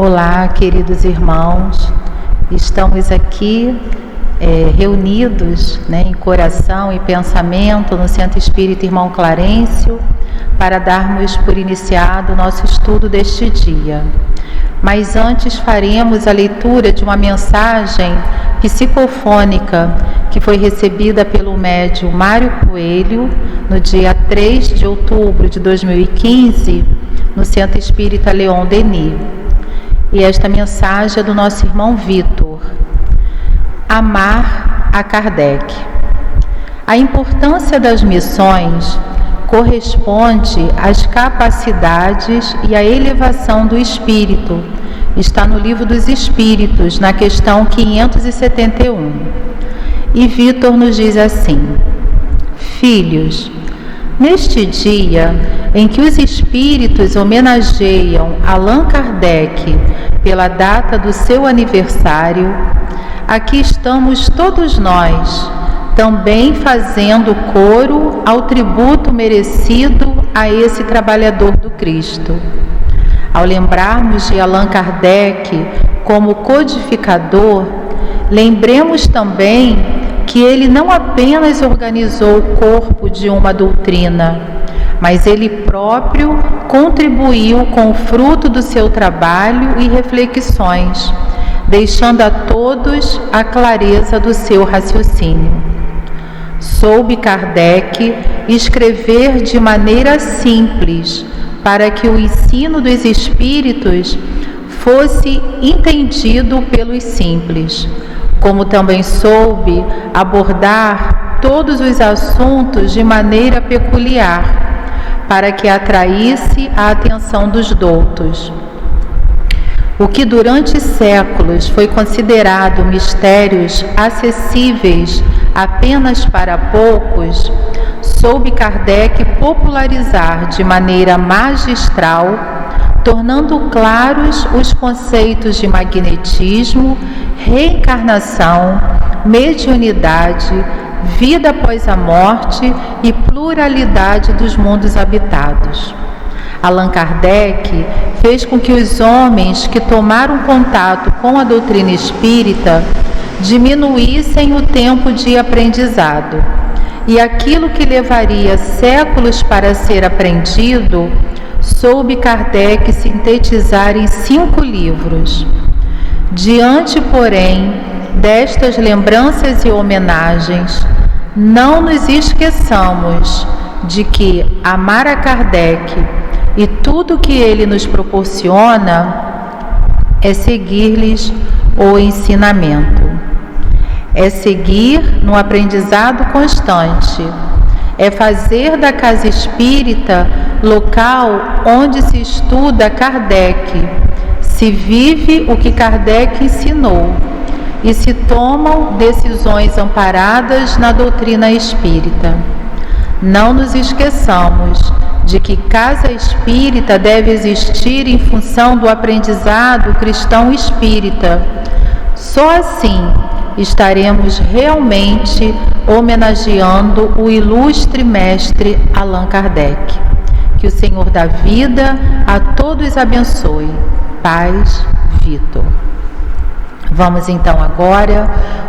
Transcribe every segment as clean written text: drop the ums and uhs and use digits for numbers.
Olá, queridos irmãos, estamos aqui reunidos em coração e pensamento no Centro Espírita Irmão Clarencio para darmos por iniciado o nosso estudo deste dia. Mas antes faremos a leitura de uma mensagem psicofônica que foi recebida pelo médium Mário Coelho no dia 3 de outubro de 2015 no Centro Espírita Leon Denis. E esta mensagem é do nosso irmão Vitor. Amar a Kardec. A importância das missões corresponde às capacidades e à elevação do espírito. Está no Livro dos Espíritos, na questão 571. E Vitor nos diz assim: Filhos, neste dia em que os espíritos homenageiam Allan Kardec pela data do seu aniversário, aqui estamos todos nós, também fazendo coro ao tributo merecido a esse trabalhador do Cristo. Ao lembrarmos de Allan Kardec como codificador, lembremos também que ele não apenas organizou o corpo de uma doutrina, mas ele próprio contribuiu com o fruto do seu trabalho e reflexões, deixando a todos a clareza do seu raciocínio. Soube Kardec escrever de maneira simples para que o ensino dos espíritos fosse entendido pelos simples, como também soube abordar todos os assuntos de maneira peculiar, para que atraísse a atenção dos doutos. O que durante séculos foi considerado mistérios acessíveis apenas para poucos, soube Kardec popularizar de maneira magistral, tornando claros os conceitos de magnetismo, reencarnação, mediunidade, vida após a morte e pluralidade dos mundos habitados. Allan Kardec fez com que os homens que tomaram contato com a doutrina espírita diminuíssem o tempo de aprendizado, e aquilo que levaria séculos para ser aprendido, soube Kardec sintetizar em 5 livros. Diante, porém, destas lembranças e homenagens, não nos esqueçamos de que amar a Kardec e tudo que ele nos proporciona é seguir-lhes o ensinamento. É seguir no aprendizado constante. É fazer da casa espírita local onde se estuda Kardec, se vive o que Kardec ensinou e se tomam decisões amparadas na doutrina espírita. Não nos esqueçamos de que casa espírita deve existir em função do aprendizado cristão espírita. Só assim estaremos realmente homenageando o ilustre mestre Allan Kardec. Que o Senhor da vida a todos abençoe. Paz, Vitor. Vamos então agora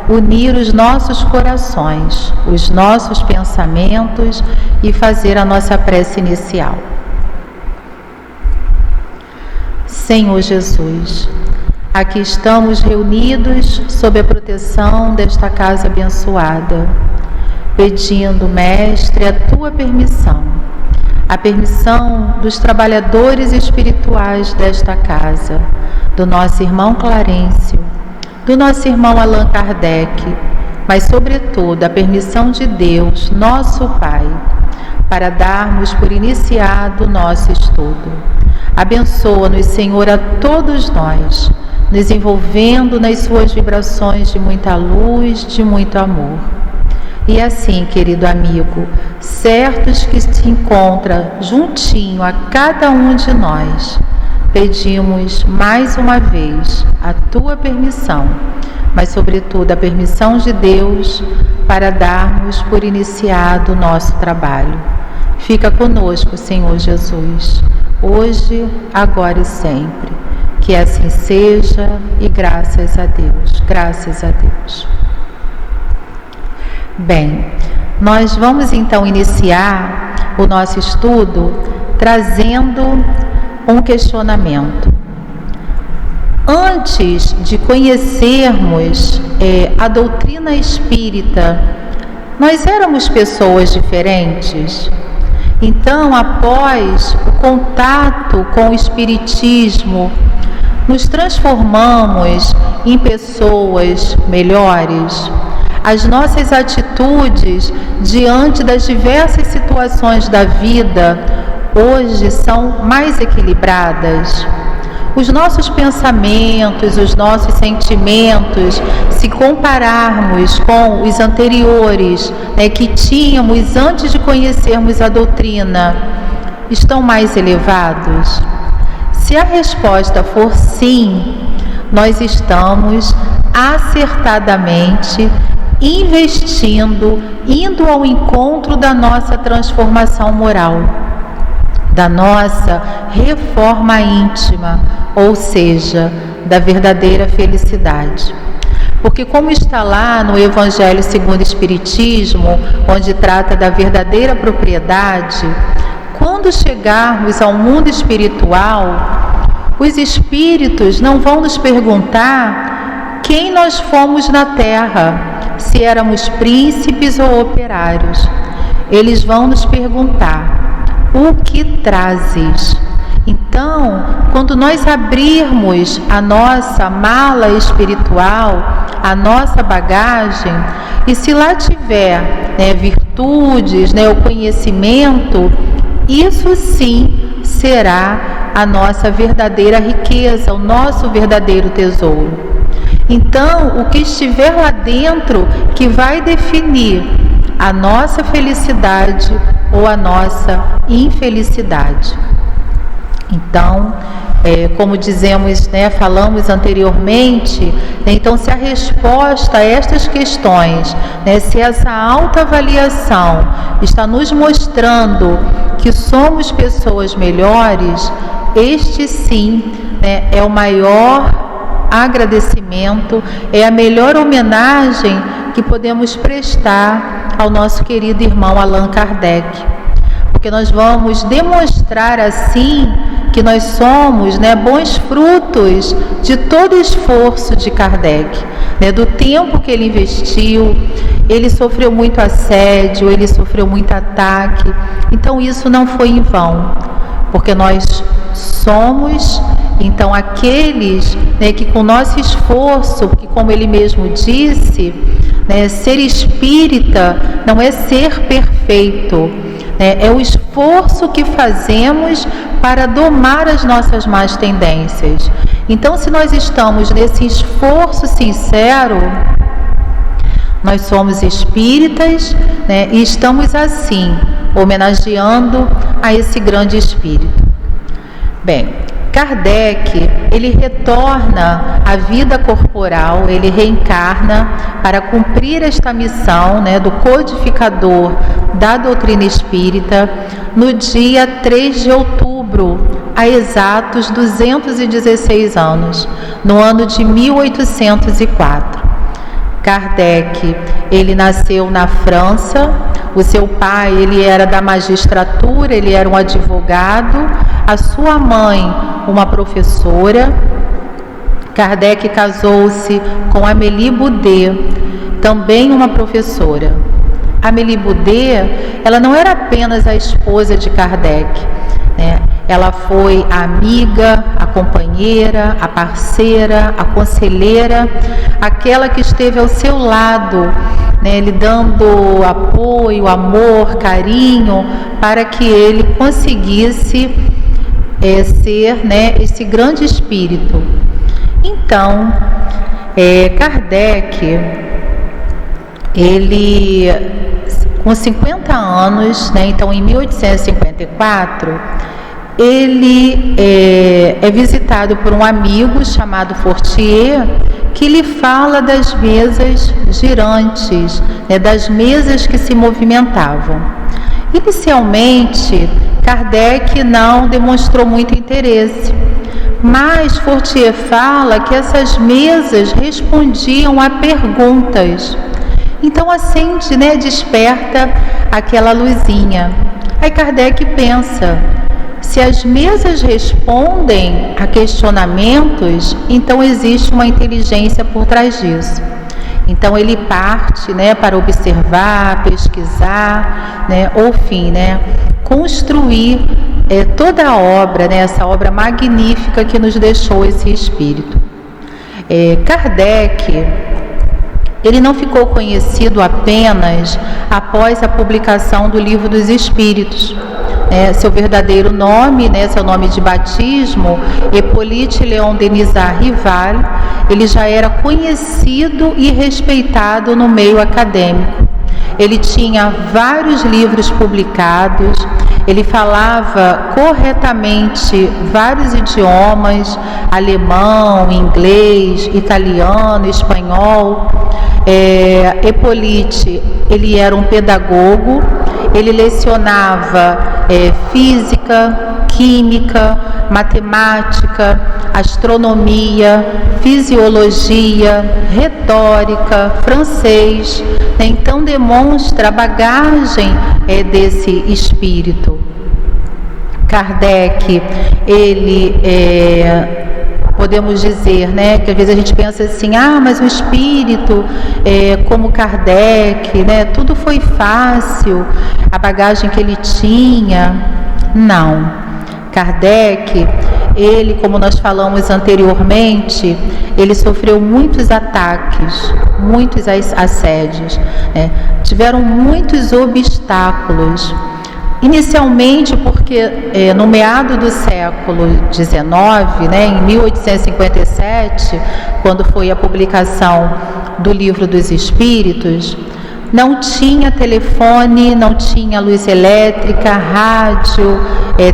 unir os nossos corações, os nossos pensamentos e fazer a nossa prece inicial. Senhor Jesus, aqui estamos reunidos sob a proteção desta casa abençoada, pedindo, Mestre, a Tua permissão, a permissão dos trabalhadores espirituais desta casa, do nosso irmão Clarencio, do nosso irmão Allan Kardec, mas sobretudo a permissão de Deus, nosso Pai, para darmos por iniciado o nosso estudo. Abençoa-nos, Senhor, a todos nós, nos envolvendo nas suas vibrações de muita luz, de muito amor. E assim, querido amigo, certos que se encontra juntinho a cada um de nós, pedimos mais uma vez a Tua permissão, mas sobretudo a permissão de Deus para darmos por iniciado o nosso trabalho. Fica conosco, Senhor Jesus, hoje, agora e sempre. Que assim seja, e graças a Deus, graças a Deus. Bem, nós vamos então iniciar o nosso estudo trazendo um questionamento. Antes de conhecermos a doutrina espírita, nós éramos pessoas diferentes? Então, após o contato com o espiritismo, nos transformamos em pessoas melhores? As nossas atitudes diante das diversas situações da vida hoje são mais equilibradas? Os nossos pensamentos, os nossos sentimentos, se compararmos com os anteriores, que tínhamos antes de conhecermos a doutrina, estão mais elevados? Se a resposta for sim, nós estamos acertadamente investindo, indo ao encontro da nossa transformação moral, da nossa reforma íntima, ou seja, da verdadeira felicidade. Porque como está lá no Evangelho segundo o Espiritismo, onde trata da verdadeira propriedade, quando chegarmos ao mundo espiritual, os espíritos não vão nos perguntar quem nós fomos na Terra, se éramos príncipes ou operários. Eles vão nos perguntar: o que trazes? Então, quando nós abrirmos a nossa mala espiritual, a nossa bagagem, e se lá tiver virtudes, o conhecimento, isso sim será a nossa verdadeira riqueza, o nosso verdadeiro tesouro. Então, o que estiver lá dentro que vai definir a nossa felicidade ou a nossa infelicidade. Então, como dizemos, falamos anteriormente, então se a resposta a estas questões, se essa autoavaliação está nos mostrando que somos pessoas melhores, este sim é o maior agradecimento, é a melhor homenagem que podemos prestar ao nosso querido irmão Allan Kardec. Porque nós vamos demonstrar assim que nós somos bons frutos de todo o esforço de Kardec, do tempo que ele investiu. Ele sofreu muito assédio, ele sofreu muito ataque, então isso não foi em vão, porque nós somos então aqueles que com nosso esforço, porque como ele mesmo disse, ser espírita não é ser perfeito, é o esforço que fazemos para domar as nossas más tendências. Então, se nós estamos nesse esforço sincero, nós somos espíritas, e estamos assim homenageando a esse grande espírito. Bem, Kardec, ele retorna à vida corporal, ele reencarna para cumprir esta missão, do codificador da doutrina espírita, no dia 3 de outubro, há exatos 216 anos, no ano de 1804. Kardec, ele nasceu na França. O seu pai, ele era da magistratura, ele era um advogado. A sua mãe, uma professora. Kardec casou-se com Amélie Boudet, também uma professora. Amélie Boudet, ela não era apenas a esposa de Kardec, Ela foi a amiga, a companheira, a parceira, a conselheira, aquela que esteve ao seu lado, lhe dando apoio, amor, carinho, para que ele conseguisse ser esse grande espírito. Então, Kardec, ele, com 50 anos, então em 1854, ele é visitado por um amigo chamado Fortier, que lhe fala das mesas girantes, das mesas que se movimentavam. Inicialmente, Kardec não demonstrou muito interesse, Mas Fortier fala que essas mesas respondiam a perguntas. Então acende, desperta aquela luzinha. Aí Kardec pensa, se as mesas respondem a questionamentos, então existe uma inteligência por trás disso. Então ele parte, para observar, pesquisar, ou fim, construir toda a obra, essa obra magnífica que nos deixou esse espírito. Kardec, ele não ficou conhecido apenas após a publicação do Livro dos Espíritos. Seu verdadeiro nome, seu nome de batismo, Hippolyte Léon Denisard Rival, ele já era conhecido e respeitado no meio acadêmico. Ele tinha vários livros publicados, ele falava corretamente vários idiomas, alemão, inglês, italiano, espanhol. Hippolyte, ele era um pedagogo, ele lecionava física, química, matemática, astronomia, fisiologia, retórica, francês. Então demonstra a bagagem desse espírito. Kardec, ele podemos dizer, que às vezes a gente pensa assim, mas o espírito, como Kardec, tudo foi fácil, a bagagem que ele tinha. Não. Kardec, ele, como nós falamos anteriormente, ele sofreu muitos ataques, muitos assédios, tiveram muitos obstáculos. Inicialmente porque no meado do século XIX, em 1857, quando foi a publicação do Livro dos Espíritos, não tinha telefone, não tinha luz elétrica, rádio,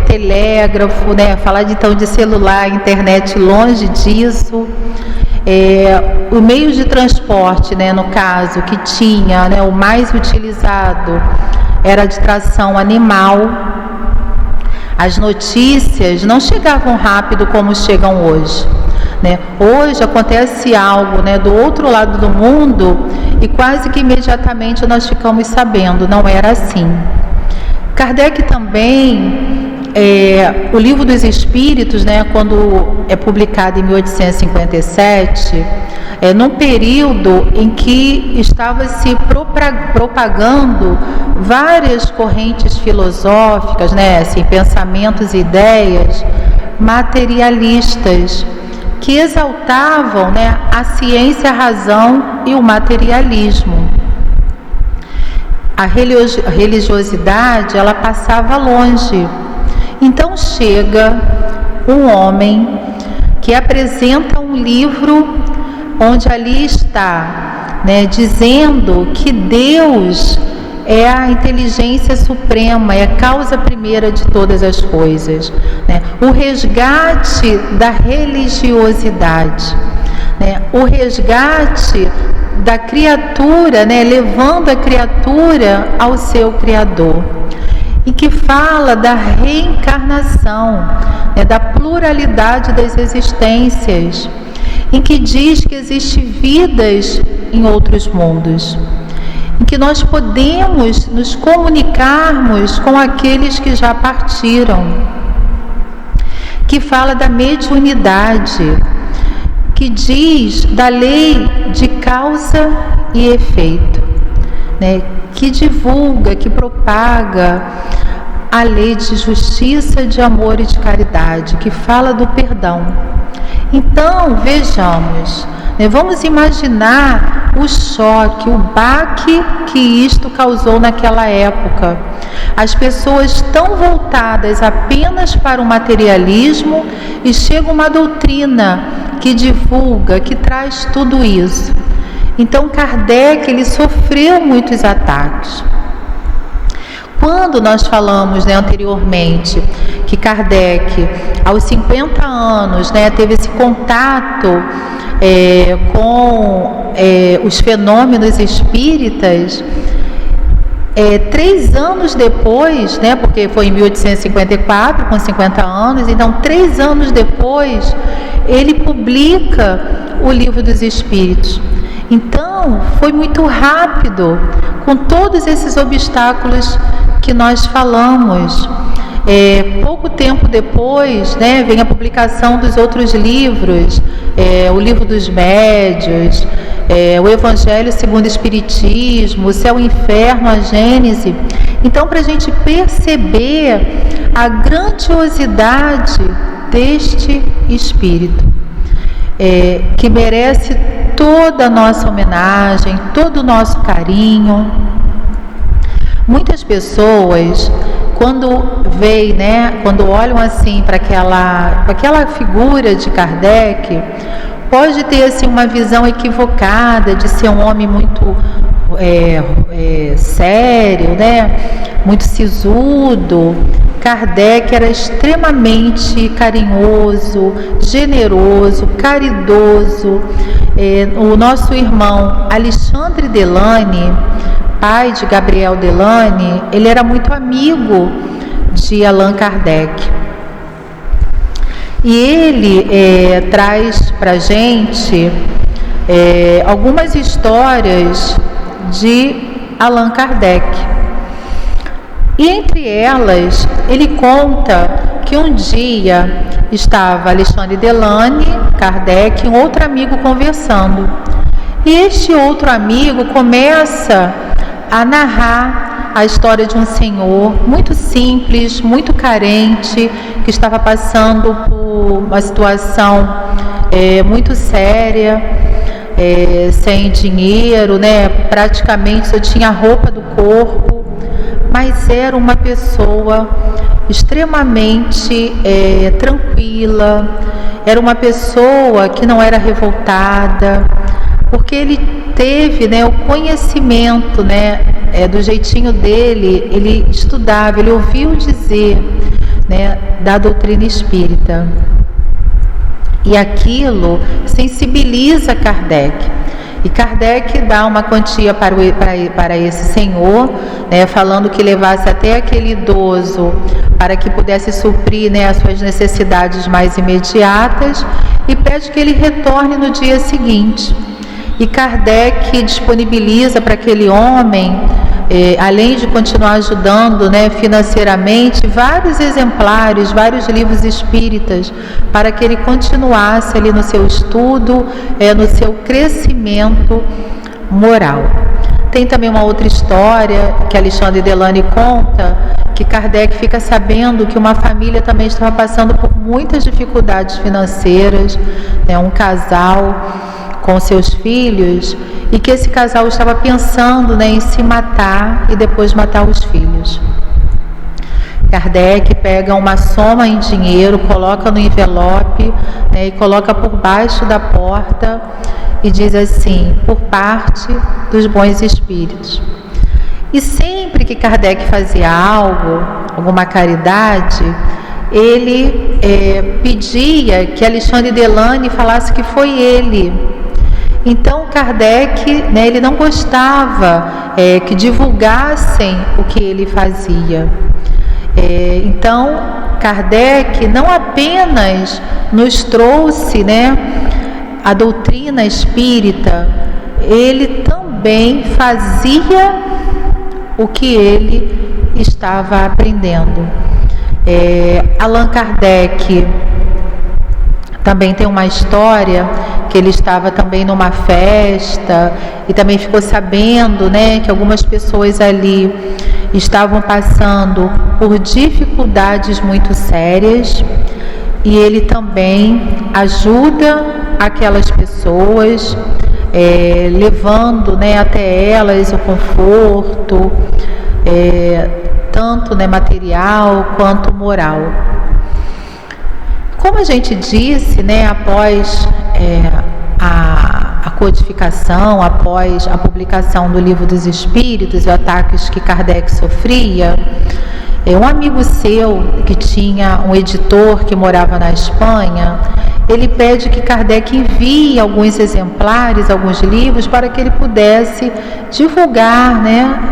telégrafo, falar então de celular, internet, longe disso. O meio de transporte, no caso, que tinha, o mais utilizado era de tração animal. As notícias não chegavam rápido como chegam hoje. Hoje acontece algo do outro lado do mundo e quase que imediatamente nós ficamos sabendo, não era assim. Kardec também, o Livro dos Espíritos, quando é publicado em 1857, num período em que estava se propagando várias correntes filosóficas, assim, pensamentos e ideias materialistas, que exaltavam a ciência, a razão e o materialismo. A religiosidade, ela passava longe. Então chega um homem que apresenta um livro onde ali está, dizendo que Deus é a inteligência suprema, é a causa primeira de todas as coisas, o resgate da religiosidade, o resgate da criatura, levando a criatura ao seu Criador, e que fala da reencarnação, da pluralidade das existências, em que diz que existem vidas em outros mundos, em que nós podemos nos comunicarmos com aqueles que já partiram, que fala da mediunidade, que diz da lei de causa e efeito, que divulga, que propaga a lei de justiça, de amor e de caridade, que fala do perdão. Então, vejamos, vamos imaginar o choque, o baque que isto causou naquela época. As pessoas tão voltadas apenas para o materialismo e chega uma doutrina que divulga, que traz tudo isso. Então Kardec, ele sofreu muitos ataques. Quando nós falamos anteriormente que Kardec, aos 50 anos, teve esse contato com os fenômenos espíritas, 3 anos depois, né, porque foi em 1854, com 50 anos, então 3 anos depois, ele publica o Livro dos Espíritos. Então, foi muito rápido, com todos esses obstáculos que nós falamos. Pouco tempo depois, né, vem a publicação dos outros livros, o Livro dos Médios, o Evangelho segundo o Espiritismo, o Céu e o Inferno, a Gênese. Então, para a gente perceber a grandiosidade deste Espírito, que merece toda a nossa homenagem, todo o nosso carinho. Muitas pessoas, quando veem, né, quando olham assim para aquela figura de Kardec, pode ter assim uma visão equivocada de ser um homem muito sério, né, muito sisudo. Kardec era extremamente carinhoso, generoso, caridoso. O nosso irmão Alexandre Delany, pai de Gabriel Delany, ele era muito amigo de Allan Kardec. E ele traz para a gente algumas histórias de Allan Kardec. E entre elas, ele conta que um dia estava Alexandre Delany, Kardec e um outro amigo conversando. E este outro amigo começa a narrar a história de um senhor muito simples, muito carente, que estava passando por uma situação muito séria, sem dinheiro, né? Praticamente só tinha a roupa do corpo, mas era uma pessoa extremamente tranquila, era uma pessoa que não era revoltada, porque ele teve, né, o conhecimento, né, do jeitinho dele, ele estudava, ele ouviu dizer, né, da doutrina espírita. E aquilo sensibiliza Kardec. E Kardec dá uma quantia para esse senhor, né, falando que levasse até aquele idoso para que pudesse suprir, né, as suas necessidades mais imediatas, e pede que ele retorne no dia seguinte. E Kardec disponibiliza para aquele homem, além de continuar ajudando, né, financeiramente, vários exemplares, vários livros espíritas, para que ele continuasse ali no seu estudo, no seu crescimento moral. Tem também uma outra história que Alexandre Delany conta, que Kardec fica sabendo que uma família também estava passando por muitas dificuldades financeiras, né, um casal com seus filhos, e que esse casal estava pensando, né, em se matar e depois matar os filhos. Kardec pega uma soma em dinheiro, coloca no envelope, né, e coloca por baixo da porta e diz assim: por parte dos bons espíritos. E sempre que Kardec fazia algo, alguma caridade, ele pedia que Alexandre Delany falasse que foi ele. Então Kardec, né, ele não gostava que divulgassem o que ele fazia. Então Kardec não apenas nos trouxe, né, a doutrina espírita, ele também fazia o que ele estava aprendendo. Allan Kardec também tem uma história que ele estava também numa festa e também ficou sabendo, né, que algumas pessoas ali estavam passando por dificuldades muito sérias, e ele também ajuda aquelas pessoas, levando, né, até elas o conforto, tanto, né, material quanto moral. Como a gente disse, né, após a codificação, após a publicação do Livro dos Espíritos e ataques que Kardec sofria, um amigo seu que tinha um editor que morava na Espanha, ele pede que Kardec envie alguns exemplares, alguns livros, para que ele pudesse divulgar,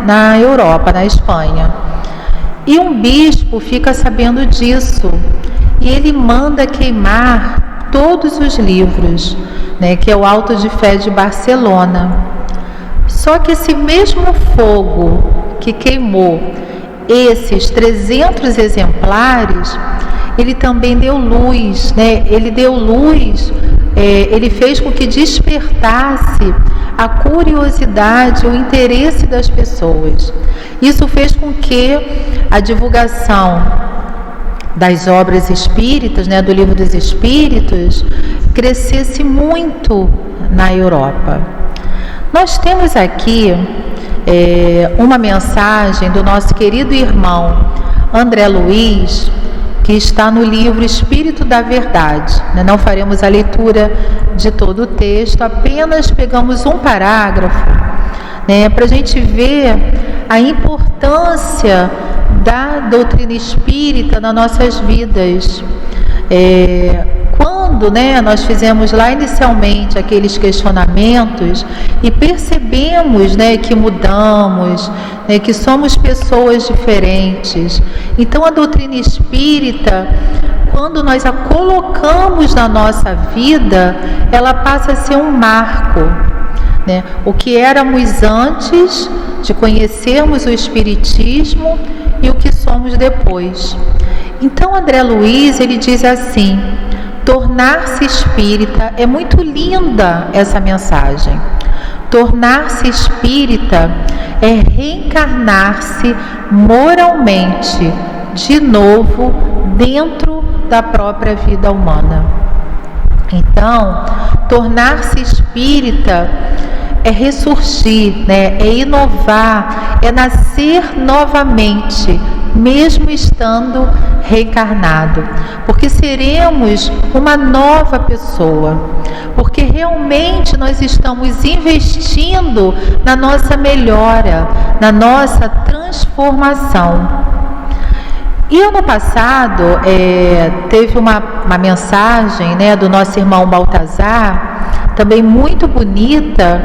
na Europa, na Espanha. E um bispo fica sabendo disso e ele manda queimar todos os livros, que é o Auto de Fé de Barcelona. Só que esse mesmo fogo que queimou esses 300 exemplares, ele também deu luz, ele deu luz, ele fez com que despertasse a curiosidade, o interesse das pessoas. Isso fez com que a divulgação das obras espíritas, do Livro dos Espíritos, crescesse muito na Europa. Nós temos aqui uma mensagem do nosso querido irmão André Luiz, que está no livro Espírito da Verdade. Não faremos a leitura de todo o texto, apenas pegamos um parágrafo, para a gente ver a importância da doutrina espírita nas nossas vidas. Quando nós fizemos lá inicialmente aqueles questionamentos e percebemos que mudamos, que somos pessoas diferentes, então a doutrina espírita, quando nós a colocamos na nossa vida, ela passa a ser um marco. O que éramos antes de conhecermos o Espiritismo e o que somos depois. Então André Luiz, ele diz assim: tornar-se espírita, é muito linda essa mensagem. Tornar-se espírita é reencarnar-se moralmente de novo dentro da própria vida humana. Então, tornar-se espírita é ressurgir, é inovar, é nascer novamente, mesmo estando reencarnado, porque seremos uma nova pessoa, porque realmente nós estamos investindo na nossa melhora, na nossa transformação. E ano passado teve uma mensagem do nosso irmão Baltazar, também muito bonita,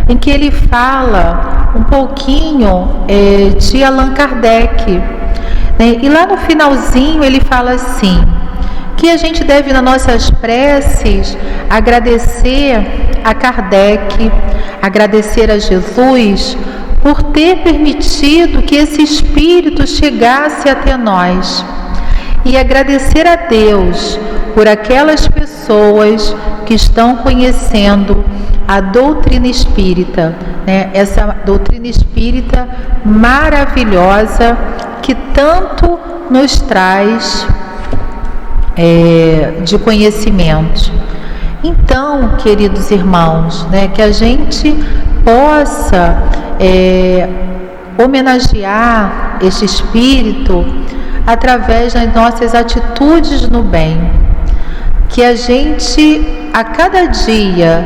em que ele fala um pouquinho de Allan Kardec. E lá no finalzinho ele fala assim, que a gente deve nas nossas preces agradecer a Kardec, agradecer a Jesus por ter permitido que esse Espírito chegasse até nós, e agradecer a Deus por aquelas pessoas que estão conhecendo a doutrina espírita, essa doutrina espírita maravilhosa que tanto nos traz de conhecimento. Então, queridos irmãos, que a gente possa homenagear este Espírito através das nossas atitudes no bem, que a gente a cada dia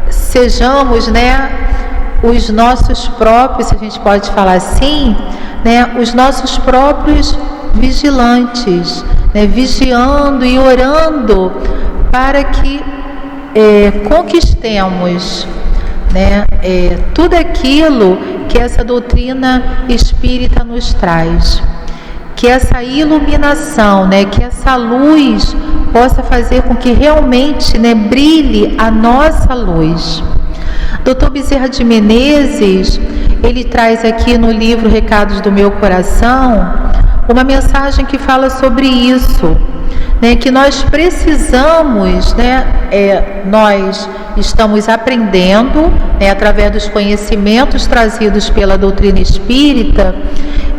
sejamos os nossos próprios, se a gente pode falar assim, os nossos próprios vigilantes, vigiando e orando para que conquistemos tudo aquilo que essa doutrina espírita nos traz, que essa iluminação, que essa luz possa fazer com que realmente brilhe a nossa luz. Dr. Bezerra de Menezes, ele traz aqui no livro Recados do Meu Coração uma mensagem que fala sobre isso, que nós precisamos, nós estamos aprendendo através dos conhecimentos trazidos pela doutrina espírita,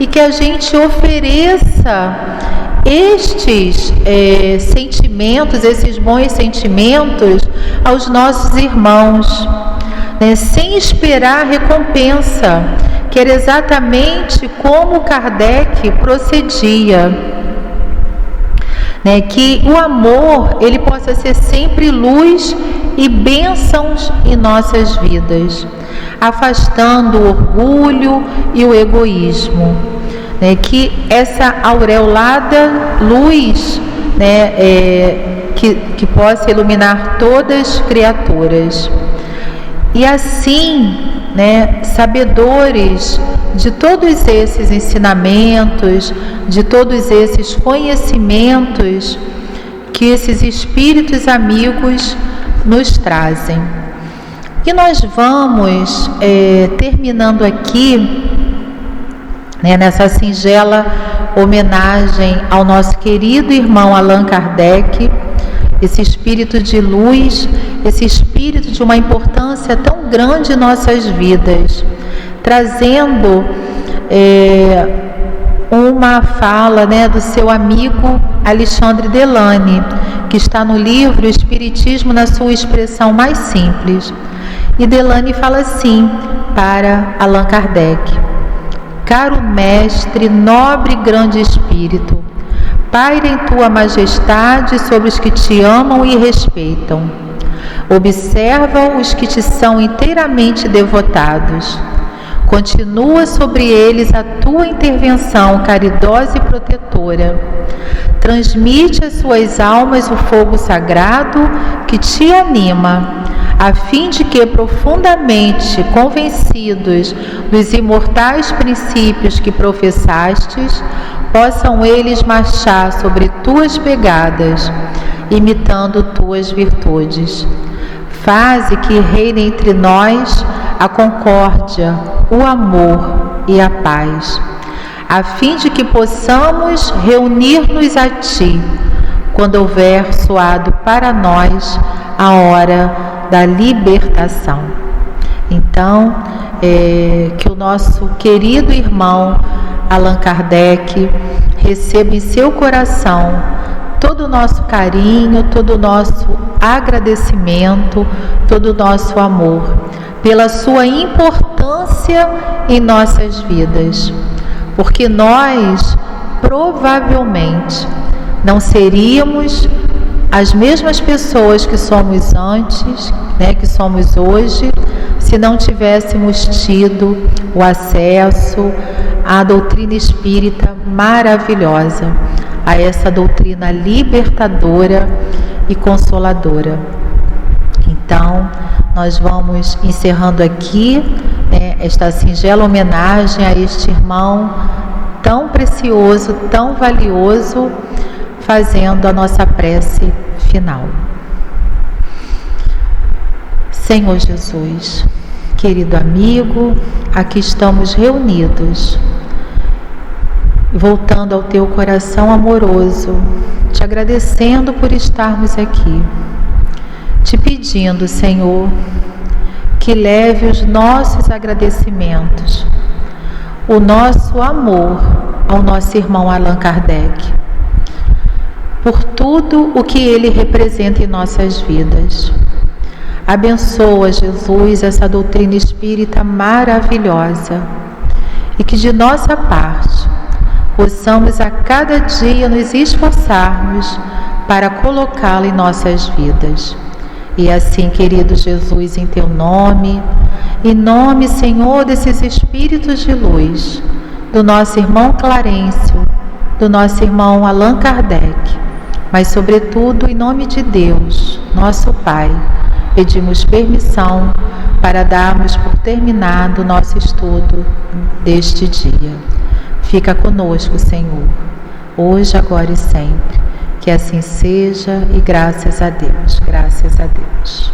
e que a gente ofereça estes sentimentos, esses bons sentimentos aos nossos irmãos, sem esperar recompensa, que era exatamente como Kardec procedia. Que o amor ele possa ser sempre luz e bênçãos em nossas vidas, afastando o orgulho e o egoísmo, né? Que essa aureolada luz, né, que possa iluminar todas as criaturas. E assim, né, sabedores de todos esses ensinamentos, de todos esses conhecimentos que esses espíritos amigos nos trazem. E nós vamos terminando aqui, né, nessa singela homenagem ao nosso querido irmão Allan Kardec, esse espírito de luz, esse espírito de uma importância tão grande em nossas vidas, trazendo uma fala, né, do seu amigo Alexandre Delany, que está no livro Espiritismo na sua expressão mais simples. E Delany fala assim para Allan Kardec: caro mestre, nobre e grande espírito, paira em tua majestade sobre os que te amam e respeitam. Observa os que te são inteiramente devotados. Continua sobre eles a tua intervenção caridosa e protetora. Transmite às suas almas o fogo sagrado que te anima, a fim de que, profundamente convencidos dos imortais princípios que professastes, possam eles marchar sobre tuas pegadas, imitando tuas virtudes. Faze que reine entre nós a concórdia, o amor e a paz, a fim de que possamos reunir-nos a Ti, quando houver soado para nós a hora da libertação. Então, que o nosso querido irmão Allan Kardec receba em seu coração todo o nosso carinho, todo o nosso agradecimento, todo o nosso amor, pela sua importância em nossas vidas, porque nós provavelmente não seríamos as mesmas pessoas que somos antes, né, que somos hoje, se não tivéssemos tido o acesso à doutrina espírita maravilhosa, a essa doutrina libertadora e consoladora. Então, nós vamos encerrando aqui, né, esta singela homenagem a este irmão tão precioso, tão valioso, fazendo a nossa prece final. Senhor Jesus, querido amigo, aqui estamos reunidos, voltando ao teu coração amoroso, te agradecendo por estarmos aqui, te pedindo, Senhor, que leve os nossos agradecimentos, o nosso amor ao nosso irmão Allan Kardec, por tudo o que ele representa em nossas vidas. Abençoa, Jesus, essa doutrina espírita maravilhosa, e que de nossa parte possamos a cada dia nos esforçarmos para colocá-la em nossas vidas. E assim, querido Jesus, em teu nome, em nome, Senhor, desses espíritos de luz, do nosso irmão Clarencio, do nosso irmão Allan Kardec, mas sobretudo em nome de Deus, nosso Pai, pedimos permissão para darmos por terminado o nosso estudo deste dia. Fica conosco, Senhor, hoje, agora e sempre. Que assim seja, e graças a Deus, graças a Deus.